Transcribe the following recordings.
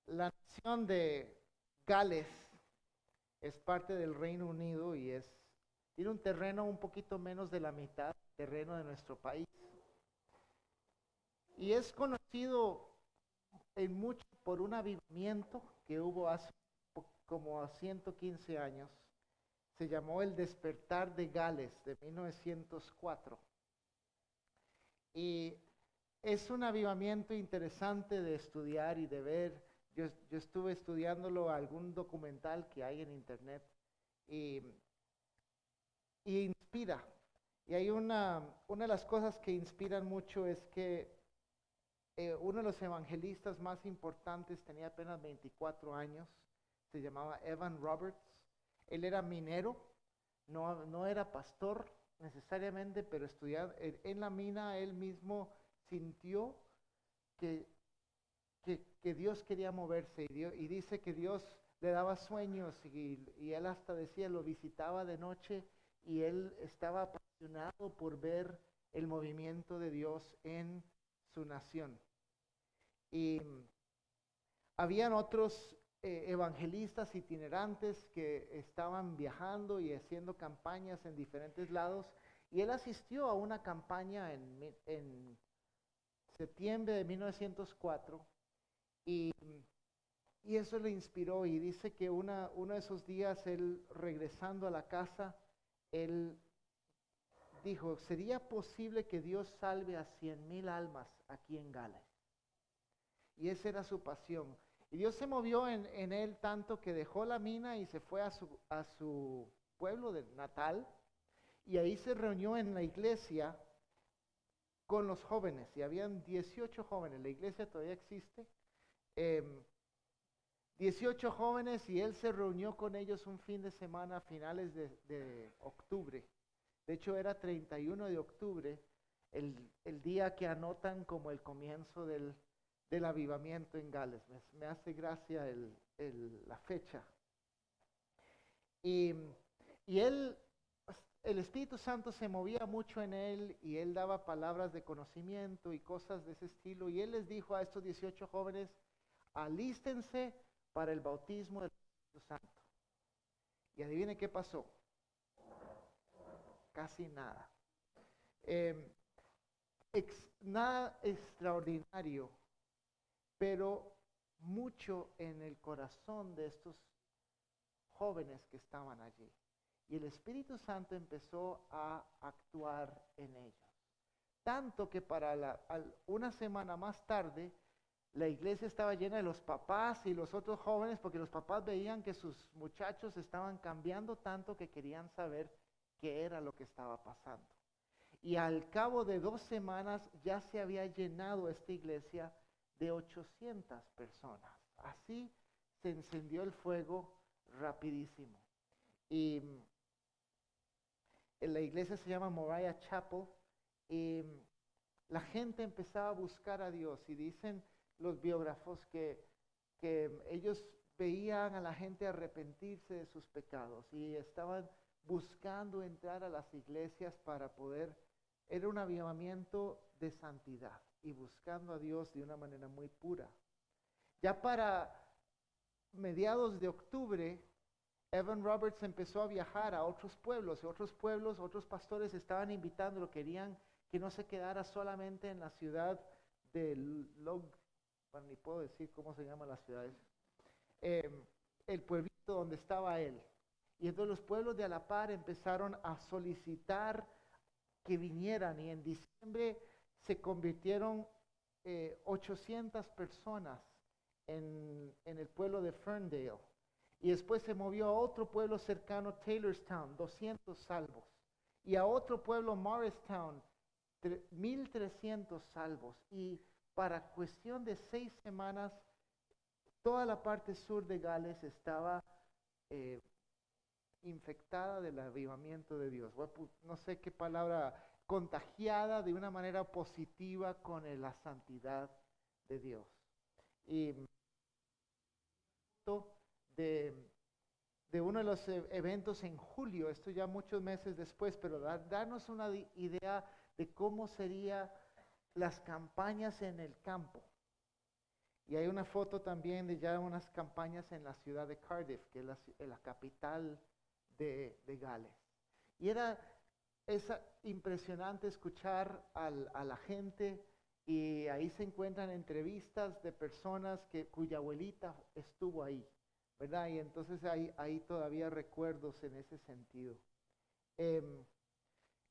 La nación de Gales es parte del Reino Unido y tiene un terreno un poquito menos de la mitad del terreno de nuestro país. Y es conocido en mucho por un avivamiento que hubo hace como a 115 años. Se llamó el Despertar de Gales de 1904. Y es un avivamiento interesante de estudiar y de ver. Yo estuve estudiándolo algún documental que hay en internet y, y inspira. Y hay una de las cosas que inspiran mucho es que uno de los evangelistas más importantes tenía apenas 24 años, se llamaba Evan Roberts. Él era minero, no era pastor necesariamente, pero estudiaba en la mina. Él mismo sintió que, que Dios quería moverse y dice que Dios le daba sueños y él hasta decía, lo visitaba de noche y él estaba apasionado por ver el movimiento de Dios en su nación. Y habían otros evangelistas itinerantes que estaban viajando y haciendo campañas en diferentes lados. Y él asistió a una campaña en septiembre de 1904 y, y eso le inspiró. Y dice que uno de esos días, él regresando a la casa, él dijo, ¿sería posible que Dios salve a 100,000 almas aquí en Gales? Y esa era su pasión. Y Dios se movió en él tanto que dejó la mina y se fue a su pueblo de natal. Y ahí se reunió en la iglesia con los jóvenes. Y habían 18 jóvenes. La iglesia todavía existe. 18 jóvenes y él se reunió con ellos un fin de semana a finales de octubre. De hecho, era 31 de octubre, el día que anotan como el comienzo del avivamiento en Gales. Me hace gracia la fecha. Y, y él, el Espíritu Santo se movía mucho en él y él daba palabras de conocimiento y cosas de ese estilo. Y él les dijo a estos 18 jóvenes, alístense para el bautismo del Espíritu Santo. Y adivine qué pasó. Casi nada. Eh, Nada extraordinario, pero mucho en el corazón de estos jóvenes que estaban allí. Y el Espíritu Santo empezó a actuar en ellos. Tanto que para una semana más tarde, la iglesia estaba llena de los papás y los otros jóvenes, porque los papás veían que sus muchachos estaban cambiando tanto que querían saber qué era lo que estaba pasando. Y al cabo de 2 semanas ya se había llenado esta iglesia de 800 personas. Así se encendió el fuego rapidísimo. Y la iglesia se llama Moriah Chapel. Y la gente empezaba a buscar a Dios. Y dicen los biógrafos que ellos veían a la gente arrepentirse de sus pecados y estaban buscando entrar a las iglesias para poder. Era un avivamiento de santidad y buscando a Dios de una manera muy pura. Ya para mediados de octubre, Evan Roberts empezó a viajar a otros pueblos, otros pastores estaban invitándolo, querían que no se quedara solamente en la ciudad de bueno, ni puedo decir cómo se llaman las ciudades, el pueblito donde estaba él. Y entonces los pueblos de a la par empezaron a solicitar que vinieran y en diciembre se convirtieron 800 personas en el pueblo de Ferndale. Y después se movió a otro pueblo cercano, Taylorstown, 200 salvos. Y a otro pueblo, Morristown, 1,300 salvos. Y para cuestión de 6 semanas, toda la parte sur de Gales estaba infectada del avivamiento de Dios. No sé qué palabra, contagiada de una manera positiva con la santidad de Dios. Y de, de uno de los eventos en julio, esto ya muchos meses después, pero darnos una idea de cómo serían las campañas en el campo. Y hay una foto también de ya unas campañas en la ciudad de Cardiff, que es la capital de Gales. Y es impresionante escuchar a la gente, y ahí se encuentran entrevistas de personas cuya abuelita estuvo ahí, ¿verdad? Y entonces hay todavía recuerdos en ese sentido. Em,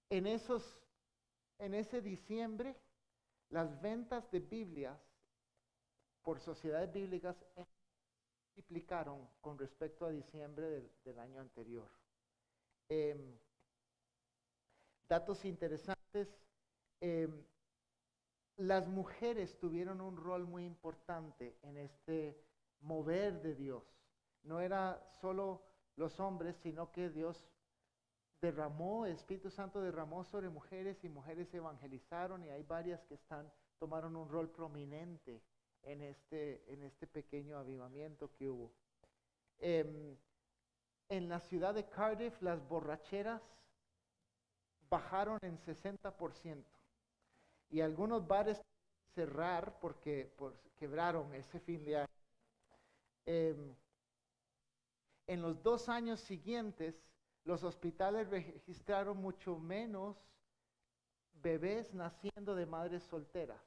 en ese diciembre, las ventas de Biblias por sociedades bíblicas multiplicaron con respecto a diciembre del año anterior. Em, Datos interesantes. em, las mujeres tuvieron un rol muy importante en este mover de Dios. No era solo los hombres, sino que Dios el Espíritu Santo derramó sobre mujeres, y mujeres evangelizaron, y hay varias que tomaron un rol prominente en este pequeño avivamiento que hubo. En la ciudad de Cardiff, las borracheras bajaron en 60%, y algunos bares cerrar porque quebraron ese fin de año. En los 2 años siguientes, los hospitales registraron mucho menos bebés naciendo de madres solteras.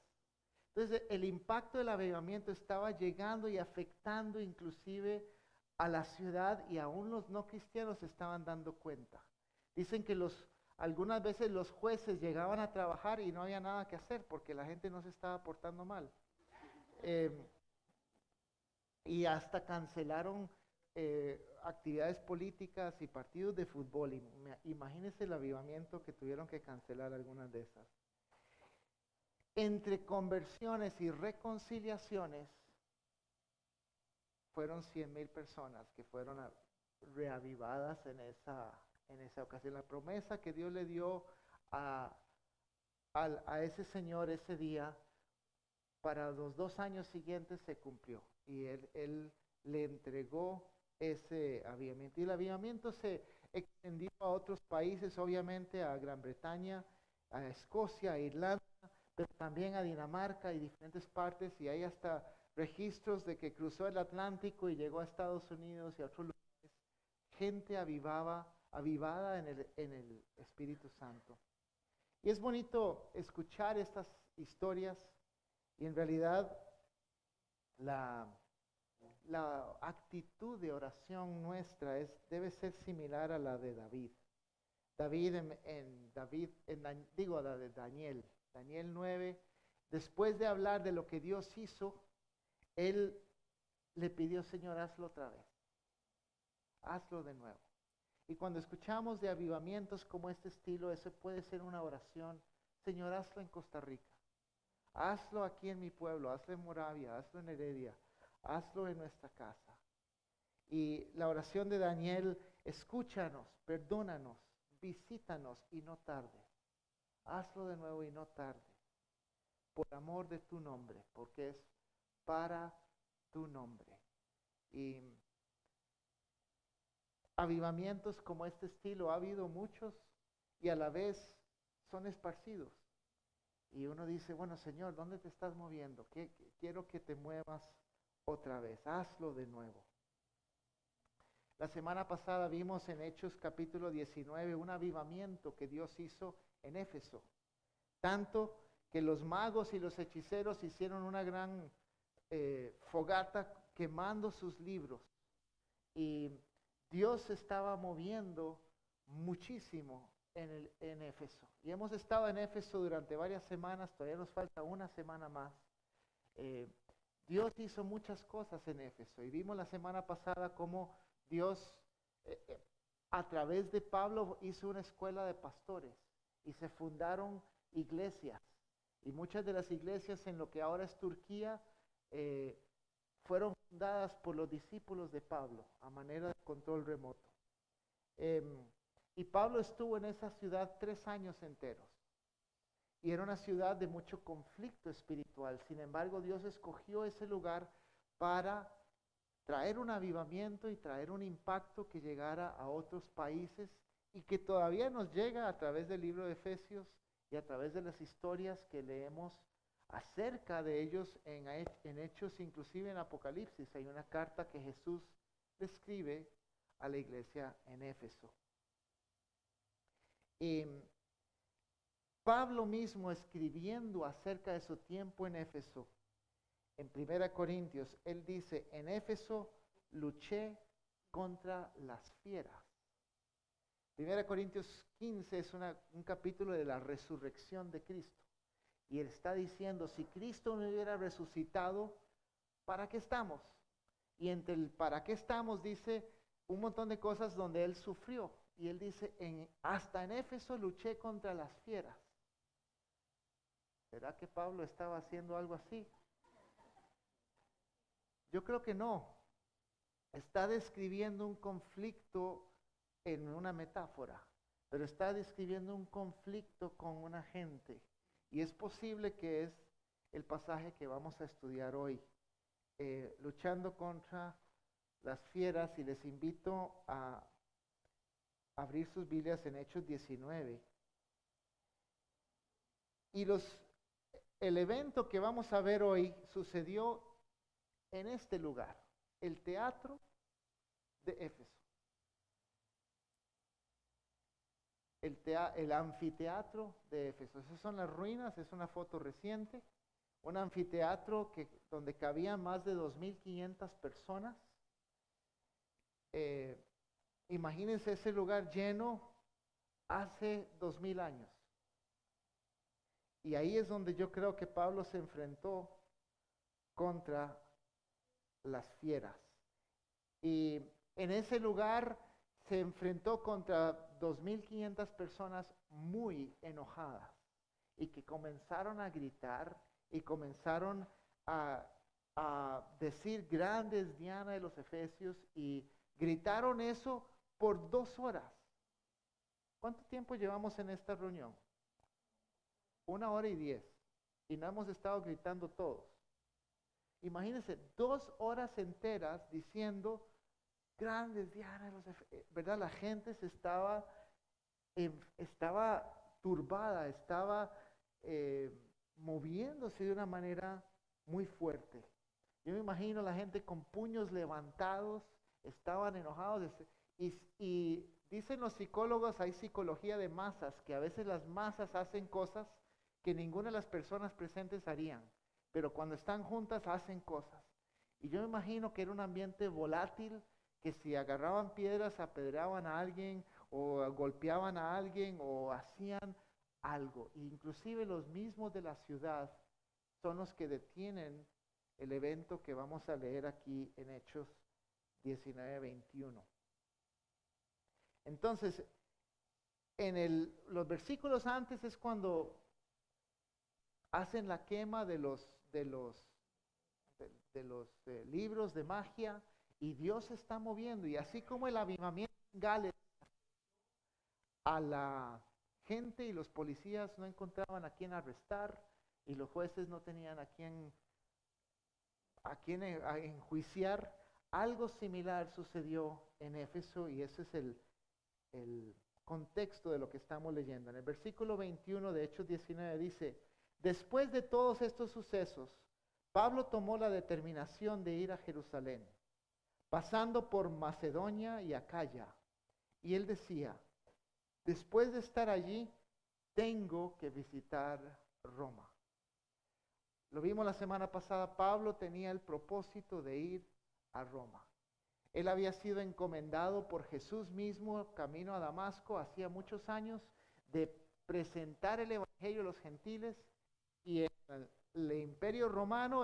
Entonces, el impacto del avivamiento estaba llegando y afectando inclusive a la ciudad, y aún los no cristianos se estaban dando cuenta. Dicen que algunas veces los jueces llegaban a trabajar y no había nada que hacer porque la gente no se estaba portando mal. Y hasta cancelaron actividades políticas y partidos de fútbol. Imagínense el avivamiento que tuvieron que cancelar algunas de esas. Entre conversiones y reconciliaciones, fueron 100,000 personas que fueron reavivadas en esa ocasión. La promesa que Dios le dio a ese señor ese día, para los 2 años siguientes se cumplió, y él le entregó ese avivamiento. Y el avivamiento se extendió a otros países, obviamente a Gran Bretaña, a Escocia, a Irlanda, pero también a Dinamarca y diferentes partes, y hay hasta registros de que cruzó el Atlántico y llegó a Estados Unidos y a otros lugares. Gente avivada en el Espíritu Santo. Y es bonito escuchar estas historias, y en realidad la actitud de oración nuestra debe ser similar a la de David. La de Daniel 9, después de hablar de lo que Dios hizo, él le pidió: Señor, hazlo otra vez, hazlo de nuevo. Y cuando escuchamos de avivamientos como este estilo, eso puede ser una oración: Señor, hazlo en Costa Rica, hazlo aquí en mi pueblo, hazlo en Moravia, hazlo en Heredia, hazlo en nuestra casa. Y la oración de Daniel: escúchanos, perdónanos, visítanos y no tardes. Hazlo de nuevo y no tardes, por amor de tu nombre, porque es para tu nombre. Y avivamientos como este estilo ha habido muchos, y a la vez son esparcidos. Y uno dice: bueno, Señor, ¿dónde te estás moviendo? Quiero que te muevas otra vez, hazlo de nuevo. La semana pasada vimos en Hechos capítulo 19 un avivamiento que Dios hizo en Éfeso. Tanto que los magos y los hechiceros hicieron una gran fogata quemando sus libros. Y Dios se estaba moviendo muchísimo en Éfeso. Y hemos estado en Éfeso durante varias semanas, todavía nos falta una semana más. Dios hizo muchas cosas en Éfeso, y vimos la semana pasada cómo Dios a través de Pablo hizo una escuela de pastores, y se fundaron iglesias, y muchas de las iglesias en lo que ahora es Turquía fueron fundadas por los discípulos de Pablo a manera de control remoto. Y Pablo estuvo en esa ciudad 3 años enteros. Y era una ciudad de mucho conflicto espiritual. Sin embargo, Dios escogió ese lugar para traer un avivamiento y traer un impacto que llegara a otros países, y que todavía nos llega a través del libro de Efesios y a través de las historias que leemos acerca de ellos en Hechos, inclusive en Apocalipsis. Hay una carta que Jesús le escribe a la iglesia en Éfeso. Y Pablo mismo, escribiendo acerca de su tiempo en Éfeso, en 1 Corintios, él dice: en Éfeso luché contra las fieras. 1 Corintios 15 es un capítulo de la resurrección de Cristo. Y él está diciendo, si Cristo no hubiera resucitado, ¿para qué estamos? Y entre el para qué estamos dice un montón de cosas donde él sufrió. Y él dice, hasta en Éfeso luché contra las fieras. ¿Será que Pablo estaba haciendo algo así? Yo creo que no. Está describiendo un conflicto en una metáfora, pero está describiendo un conflicto con una gente. Y es posible que es el pasaje que vamos a estudiar hoy, luchando contra las fieras. Y les invito a abrir sus Biblias en Hechos 19. Y el evento que vamos a ver hoy sucedió en este lugar, el teatro de Éfeso. El anfiteatro de Éfeso. Esas son las ruinas, es una foto reciente. Un anfiteatro donde cabían más de 2.500 personas. Imagínense ese lugar lleno hace 2.000 años. Y ahí es donde yo creo que Pablo se enfrentó contra las fieras. Y en ese lugar se enfrentó contra 2.500 personas muy enojadas y que comenzaron a gritar y comenzaron a decir: grande es Diana de los Efesios, y gritaron eso por 2 horas. ¿Cuánto tiempo llevamos en esta reunión? 1 hora y 10. Y no hemos estado gritando todos. Imagínense, 2 horas enteras diciendo: grandes Diana de los Efesios, ¿verdad? La gente estaba turbada, estaba moviéndose de una manera muy fuerte. Yo me imagino la gente con puños levantados, estaban enojados. Y dicen los psicólogos, hay psicología de masas, que a veces las masas hacen cosas que ninguna de las personas presentes harían, pero cuando están juntas hacen cosas. Y yo me imagino que era un ambiente volátil, que si agarraban piedras apedreaban a alguien, o golpeaban a alguien, o hacían algo. Inclusive los mismos de la ciudad son los que detienen el evento que vamos a leer aquí en Hechos 19:21. Entonces, los versículos antes es cuando hacen la quema de los libros de magia, y Dios se está moviendo. Y así como el avivamiento en Gales, a la gente y los policías no encontraban a quién arrestar, y los jueces no tenían a quién enjuiciar, algo similar sucedió en Éfeso, y ese es el contexto de lo que estamos leyendo. En el versículo 21 de Hechos 19 dice: después de todos estos sucesos, Pablo tomó la determinación de ir a Jerusalén, pasando por Macedonia y Acaya. Y él decía: después de estar allí, tengo que visitar Roma. Lo vimos la semana pasada, Pablo tenía el propósito de ir a Roma. Él había sido encomendado por Jesús mismo, camino a Damasco, hacía muchos años, de presentar el evangelio a los gentiles, y el imperio romano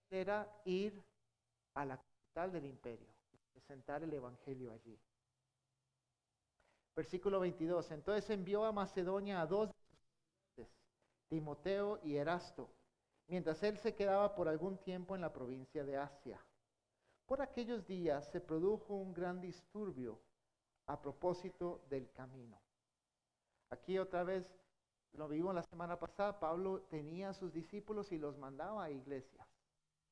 era ir a la capital del imperio, presentar el evangelio allí. Versículo 22, entonces envió a Macedonia a 2 de sus estudiantes, Timoteo y Erasto, mientras él se quedaba por algún tiempo en la provincia de Asia. Por aquellos días se produjo un gran disturbio a propósito del camino. Aquí otra vez, lo vimos la semana pasada, Pablo tenía a sus discípulos y los mandaba a iglesias.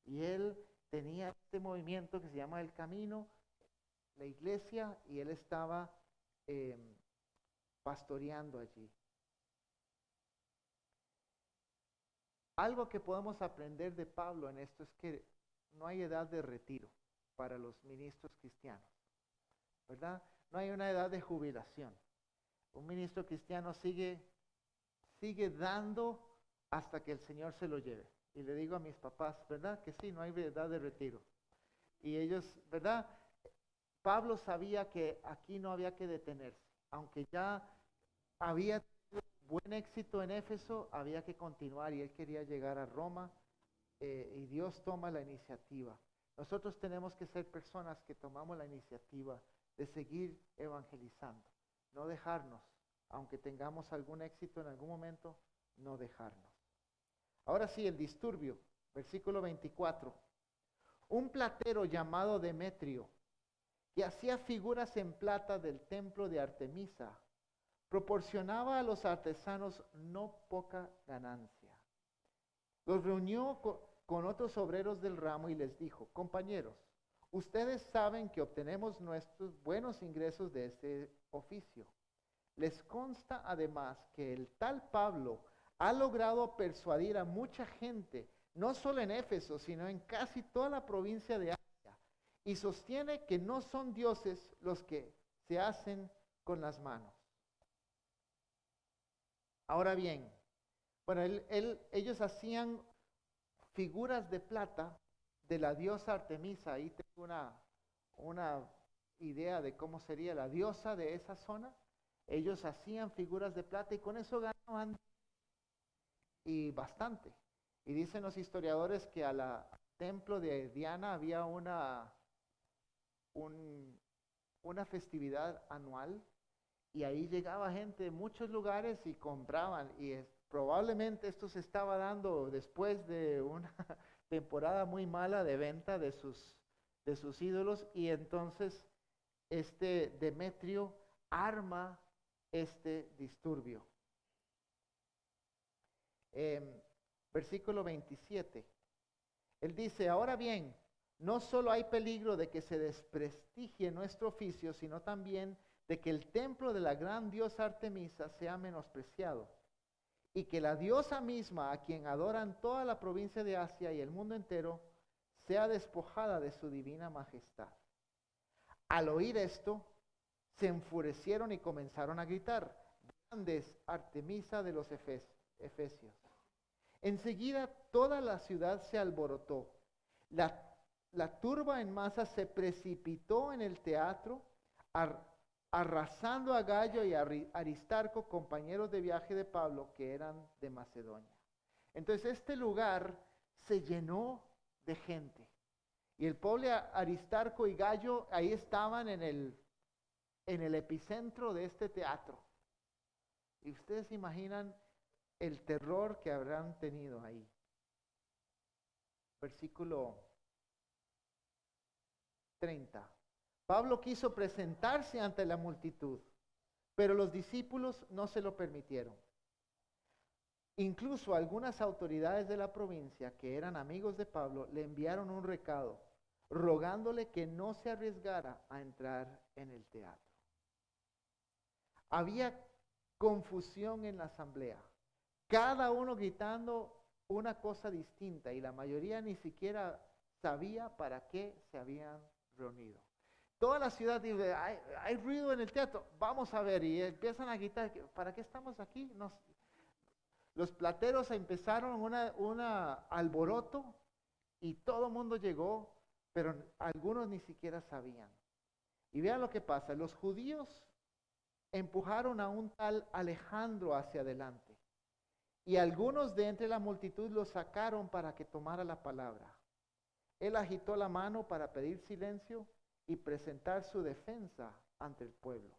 Y él tenía este movimiento que se llama el camino, la iglesia, y él estaba pastoreando allí. algo que podemos aprender de Pablo en esto es que no hay edad de retiro para los ministros cristianos, ¿verdad? No hay una edad de jubilación. Un ministro cristiano sigue dando hasta que el Señor se lo lleve. Y le digo a mis papás, ¿verdad? Que sí, no hay edad de retiro. Y ellos, ¿verdad? Pablo sabía que aquí no había que detenerse. Aunque ya había tenido buen éxito en Éfeso, había que continuar y él quería llegar a Roma y Dios toma la iniciativa. Nosotros tenemos que ser personas que tomamos la iniciativa de seguir evangelizando, no dejarnos, aunque tengamos algún éxito en algún momento, no dejarnos. Ahora sí, el disturbio, versículo 24. Un platero llamado Demetrio, que hacía figuras en plata del templo de Artemisa, proporcionaba a los artesanos no poca ganancia. Los reunió con otros obreros del ramo y les dijo: compañeros, ustedes saben que obtenemos nuestros buenos ingresos de este oficio. Les consta además que el tal Pablo ha logrado persuadir a mucha gente, no solo en Éfeso, sino en casi toda la provincia de Asia, y sostiene que no son dioses los que se hacen con las manos. Ahora bien, bueno, ellos hacían figuras de plata de la diosa Artemisa. Ahí tengo una idea de cómo sería la diosa de esa zona. Ellos hacían figuras de plata y con eso ganaban y bastante. Y dicen los historiadores que al templo de Diana había una festividad anual y ahí llegaba gente de muchos lugares y compraban y probablemente esto se estaba dando después de una temporada muy mala de venta de sus ídolos y entonces Demetrio arma este disturbio. Versículo 27. Él dice: ahora bien, no solo hay peligro de que se desprestigie nuestro oficio, sino también de que el templo de la gran diosa Artemisa sea menospreciado, y que la diosa misma, a quien adoran toda la provincia de Asia y el mundo entero, sea despojada de su divina majestad. Al oír esto, se enfurecieron y comenzaron a gritar: grandes Artemisa de los efesios. Enseguida toda la ciudad se alborotó. La turba en masa se precipitó en el teatro, arrasando a Gallo y a Aristarco, compañeros de viaje de Pablo, que eran de Macedonia. Entonces este lugar se llenó de gente. Y el pobre Aristarco y Gallo ahí estaban en el epicentro de este teatro. Y ustedes se imaginan el terror que habrán tenido ahí. Versículo 30. Pablo quiso presentarse ante la multitud, pero los discípulos no se lo permitieron. Incluso algunas autoridades de la provincia, que eran amigos de Pablo, le enviaron un recado, rogándole que no se arriesgara a entrar en el teatro. Había confusión en la asamblea, cada uno gritando una cosa distinta y la mayoría ni siquiera sabía para qué se habían reunido. Toda la ciudad dice: hay ruido en el teatro, vamos a ver, y empiezan a gritar: ¿para qué estamos aquí? Los plateros empezaron una alboroto y todo el mundo llegó, pero algunos ni siquiera sabían. Y vean lo que pasa: los judíos empujaron a un tal Alejandro hacia adelante y algunos de entre la multitud lo sacaron para que tomara la palabra. Él agitó la mano para pedir silencio y presentar su defensa ante el pueblo.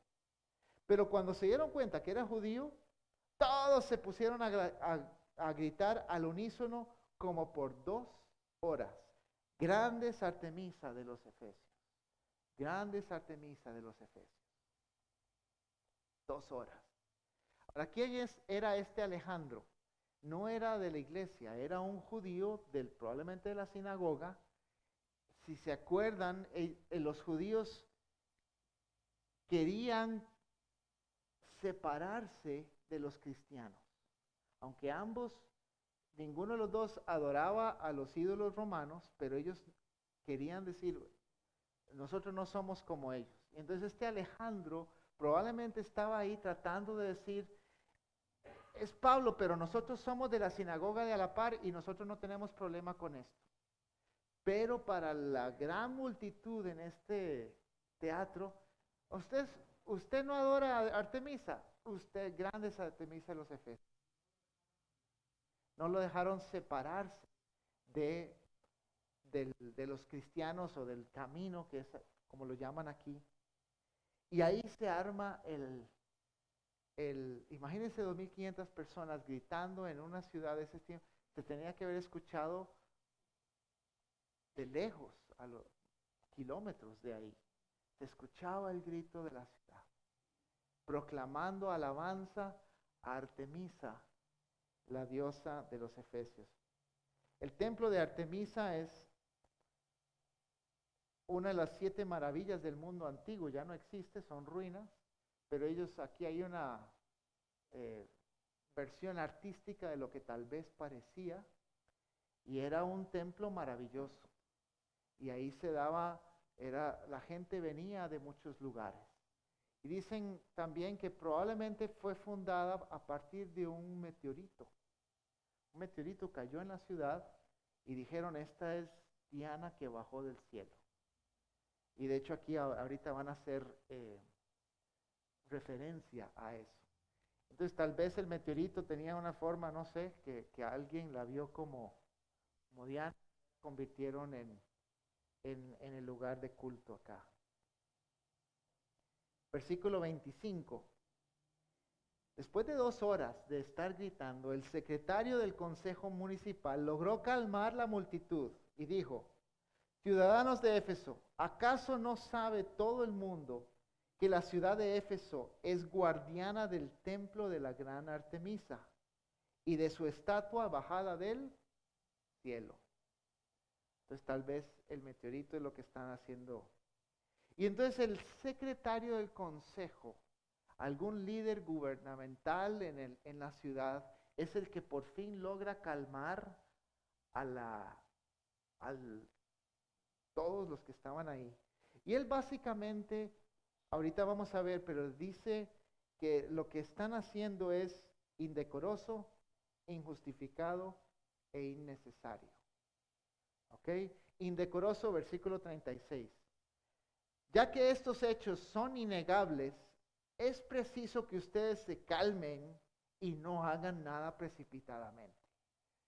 Pero cuando se dieron cuenta que era judío, todos se pusieron a gritar al unísono como por 2 horas: grandes Artemisa de los Efesios, grandes Artemisa de los Efesios. 2 horas. Ahora, ¿quién era este Alejandro? No era de la iglesia, era un judío probablemente de la sinagoga. Si se acuerdan, los judíos querían separarse de los cristianos. Aunque ambos ninguno de los dos adoraba a los ídolos romanos, pero ellos querían decir, nosotros no somos como ellos. Y entonces este Alejandro probablemente estaba ahí tratando de decir, es Pablo, pero nosotros somos de la sinagoga de a la par y nosotros no tenemos problema con esto. Pero para la gran multitud en este teatro, usted no adora a Artemisa, usted grande es Artemisa de los Efesios. No lo dejaron separarse de, de los cristianos o del camino, que es como lo llaman aquí. Y ahí se arma imagínense 2.500 personas gritando en una ciudad de ese tiempo. Se tenía que haber escuchado de lejos, a los kilómetros de ahí. Se escuchaba el grito de la ciudad, proclamando alabanza a Artemisa, la diosa de los Efesios. El templo de Artemisa es una de las 7 maravillas del mundo antiguo, ya no existe, son ruinas, pero aquí hay una versión artística de lo que tal vez parecía, y era un templo maravilloso. Y ahí la gente venía de muchos lugares. Y dicen también que probablemente fue fundada a partir de un meteorito. Un meteorito cayó en la ciudad y dijeron, esta es Diana que bajó del cielo. Y de hecho aquí ahorita van a hacer referencia a eso. Entonces tal vez el meteorito tenía una forma, no sé, que alguien la vio como Diana, convirtieron en el lugar de culto acá. Versículo 25. Después de 2 horas de estar gritando, el secretario del consejo municipal logró calmar la multitud y dijo, ciudadanos de Éfeso, ¿acaso no sabe todo el mundo que la ciudad de Éfeso es guardiana del templo de la gran Artemisa y de su estatua bajada del cielo? Entonces tal vez el meteorito es lo que están haciendo. Y entonces el secretario del consejo, algún líder gubernamental en la ciudad, es el que por fin logra calmar a todos los que estaban ahí. Y él básicamente, ahorita vamos a ver, pero dice que lo que están haciendo es indecoroso, injustificado e innecesario. ¿Ok? Indecoroso, versículo 36. Ya que estos hechos son innegables, es preciso que ustedes se calmen y no hagan nada precipitadamente.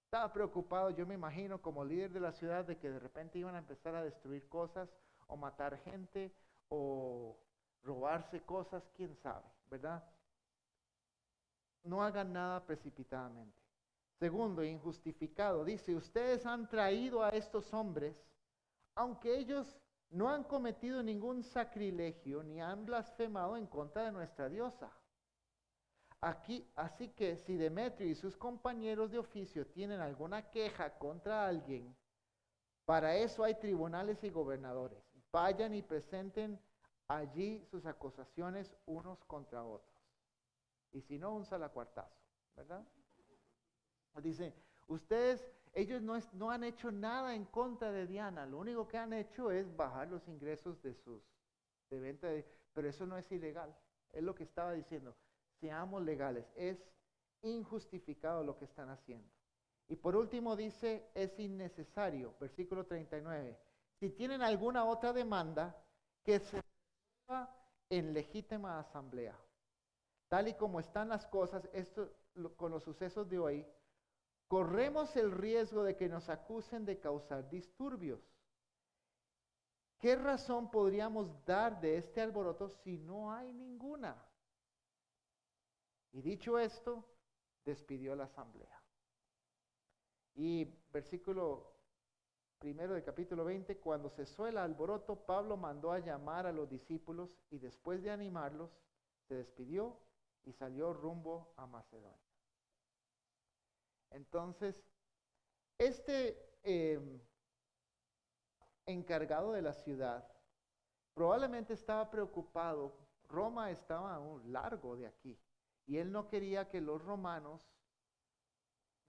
Estaba preocupado, yo me imagino, como líder de la ciudad, de que de repente iban a empezar a destruir cosas, o matar gente, o robarse cosas, quién sabe, ¿verdad? No hagan nada precipitadamente. Segundo, injustificado, dice, ustedes han traído a estos hombres, aunque ellos no han cometido ningún sacrilegio ni han blasfemado en contra de nuestra diosa. Así que si Demetrio y sus compañeros de oficio tienen alguna queja contra alguien, para eso hay tribunales y gobernadores. Vayan y presenten allí sus acusaciones unos contra otros. Y si no, un salacuartazo, ¿verdad? Dice, ellos no han hecho nada en contra de Diana, lo único que han hecho es bajar los ingresos de venta, pero eso no es ilegal, es lo que estaba diciendo, seamos legales, es injustificado lo que están haciendo. Y por último dice, es innecesario, versículo 39, si tienen alguna otra demanda, que se haga en legítima asamblea. Tal y como están las cosas, con los sucesos de hoy, corremos el riesgo de que nos acusen de causar disturbios. ¿Qué razón podríamos dar de este alboroto si no hay ninguna? Y dicho esto, despidió la asamblea. Y versículo 1 del capítulo 20, cuando cesó el alboroto, Pablo mandó a llamar a los discípulos y después de animarlos, se despidió y salió rumbo a Macedonia. Entonces, encargado de la ciudad probablemente estaba preocupado. Roma estaba a un largo de aquí y él no quería que los romanos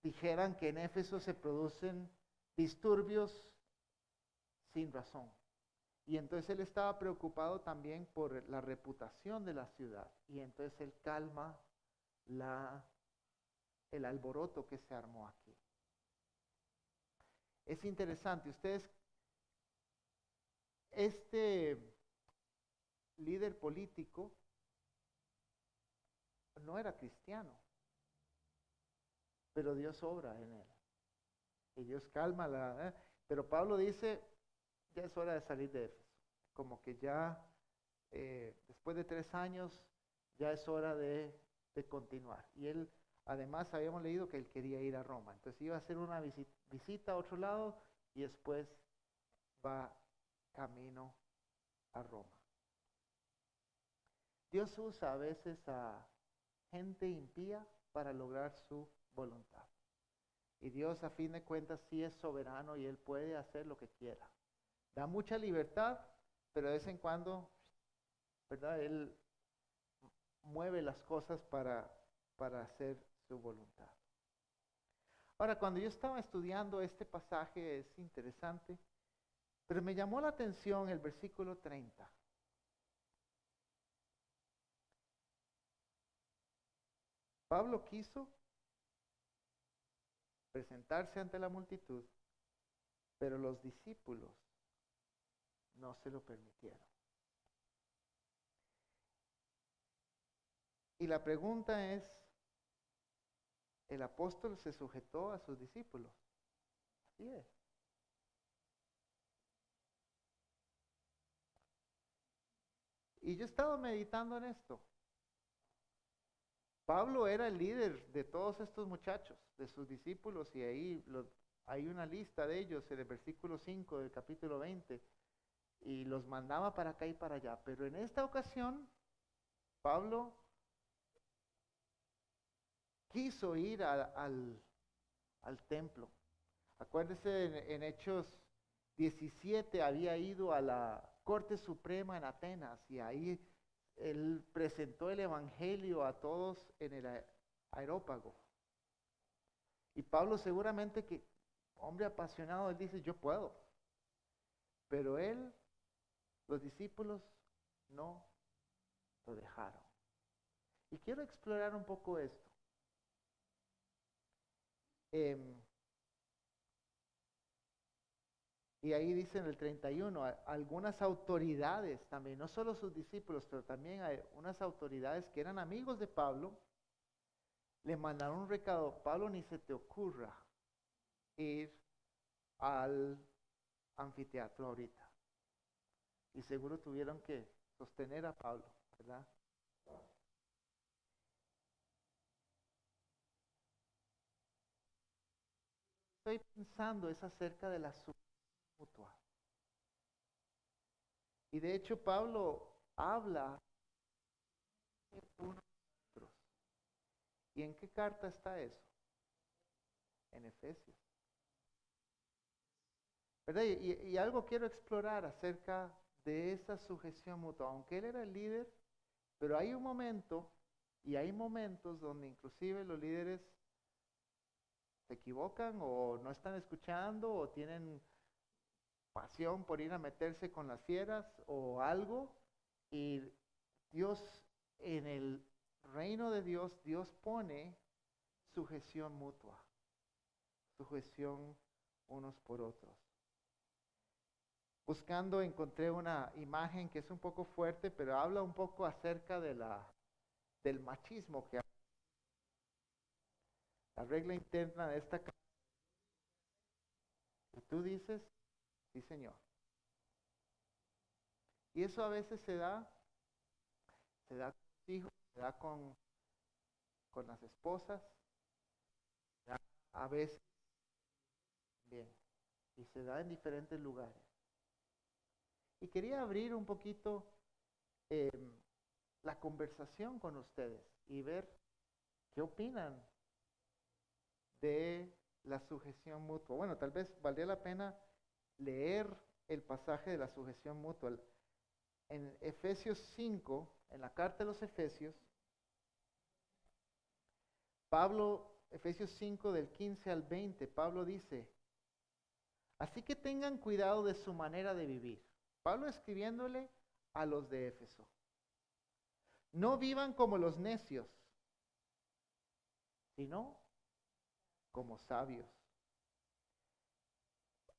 dijeran que en Éfeso se producen disturbios sin razón. Y entonces él estaba preocupado también por la reputación de la ciudad. Y entonces él calma el alboroto que se armó aquí. Es interesante, este líder político no era cristiano, pero Dios obra en él. Y Dios calma pero Pablo dice, ya es hora de salir de Éfeso. Como que ya, después de 3 años, ya es hora de continuar. Y él, además, habíamos leído que él quería ir a Roma. Entonces iba a hacer una visita a otro lado y después va camino a Roma. Dios usa a veces a gente impía para lograr su voluntad. Y Dios, a fin de cuentas, sí es soberano y Él puede hacer lo que quiera. Da mucha libertad, pero de vez en cuando, ¿verdad? Él mueve las cosas para hacer su voluntad. Ahora, cuando yo estaba estudiando este pasaje, es interesante, pero me llamó la atención el versículo 30. Pablo quiso presentarse ante la multitud, pero los discípulos no se lo permitieron. Y la pregunta es, ¿el apóstol se sujetó a sus discípulos? Así es. Y yo he estado meditando en esto. Pablo era el líder de todos estos muchachos, de sus discípulos, y ahí hay una lista de ellos en el versículo 5 del capítulo 20, y los mandaba para acá y para allá. Pero en esta ocasión, Pablo quiso ir al templo. Acuérdese, en Hechos 17 había ido a la Corte Suprema en Atenas, y ahí él presentó el evangelio a todos en el Areópago. Y Pablo, seguramente, que hombre apasionado, él dice, yo puedo. Pero los discípulos no lo dejaron. Y quiero explorar un poco esto. Y ahí dice en el 31, algunas autoridades también, no solo sus discípulos, pero también hay unas autoridades que eran amigos de Pablo, le mandaron un recado: Pablo, ni se te ocurra ir al anfiteatro ahorita. Y seguro tuvieron que sostener a Pablo, ¿verdad? Estoy pensando es acerca de la sujeción mutua. Y de hecho Pablo habla de unos otros. ¿Y en qué carta está eso? En Efesios. ¿Verdad? Y algo quiero explorar acerca de esa sujeción mutua. Aunque él era el líder, pero hay un momento, y hay momentos donde inclusive los líderes se equivocan o no están escuchando o tienen pasión por ir a meterse con las fieras o algo, y Dios, en el reino de Dios, Dios pone sujeción mutua, sujeción unos por otros. Buscando encontré una imagen que es un poco fuerte, pero habla un poco acerca del machismo, que la regla interna de esta casa. Y tú dices, sí, Señor. Y eso a veces se da con los hijos, se da con las esposas, se da a veces bien, y se da en diferentes lugares. Y quería abrir un poquito la conversación con ustedes y ver qué opinan de la sujeción mutua. Bueno, tal vez valdría la pena leer el pasaje de la sujeción mutua. En Efesios 5, en la carta de los Efesios, Pablo Efesios 5 del 15 al 20, Pablo dice, así que tengan cuidado de su manera de vivir. Pablo escribiéndole a los de Éfeso. No vivan como los necios, sino como sabios,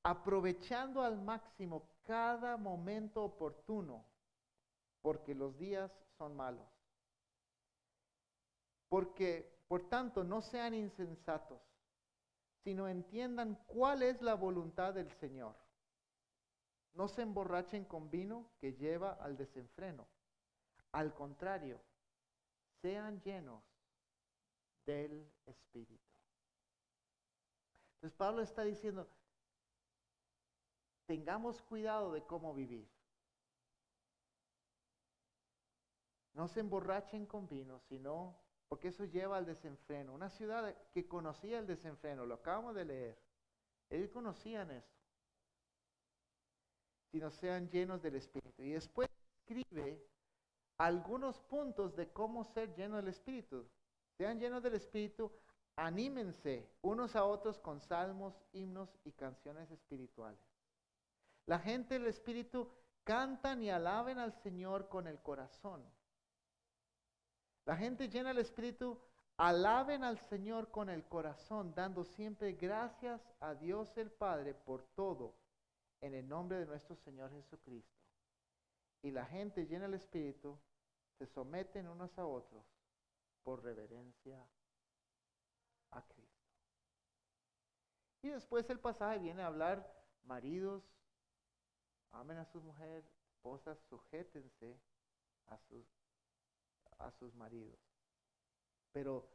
aprovechando al máximo cada momento oportuno, porque los días son malos. Porque, por tanto, no sean insensatos, sino entiendan cuál es la voluntad del Señor. No se emborrachen con vino que lleva al desenfreno. Al contrario, sean llenos del Espíritu. Entonces Pablo está diciendo, tengamos cuidado de cómo vivir. No se emborrachen con vino, sino, porque eso lleva al desenfreno. Una ciudad que conocía el desenfreno, lo acabamos de leer. Ellos conocían esto. Sino sean llenos del Espíritu. Y después escribe algunos puntos de cómo ser llenos del Espíritu. Sean llenos del Espíritu, anímense unos a otros con salmos, himnos y canciones espirituales. La gente del Espíritu cantan y alaben al Señor con el corazón. La gente llena del Espíritu alaben al Señor con el corazón, dando siempre gracias a Dios el Padre por todo, en el nombre de nuestro Señor Jesucristo. Y la gente llena del Espíritu se someten unos a otros por reverencia a Cristo. Y después el pasaje viene a hablar, maridos, amen a sus mujeres, esposas, sujétense a sus maridos. Pero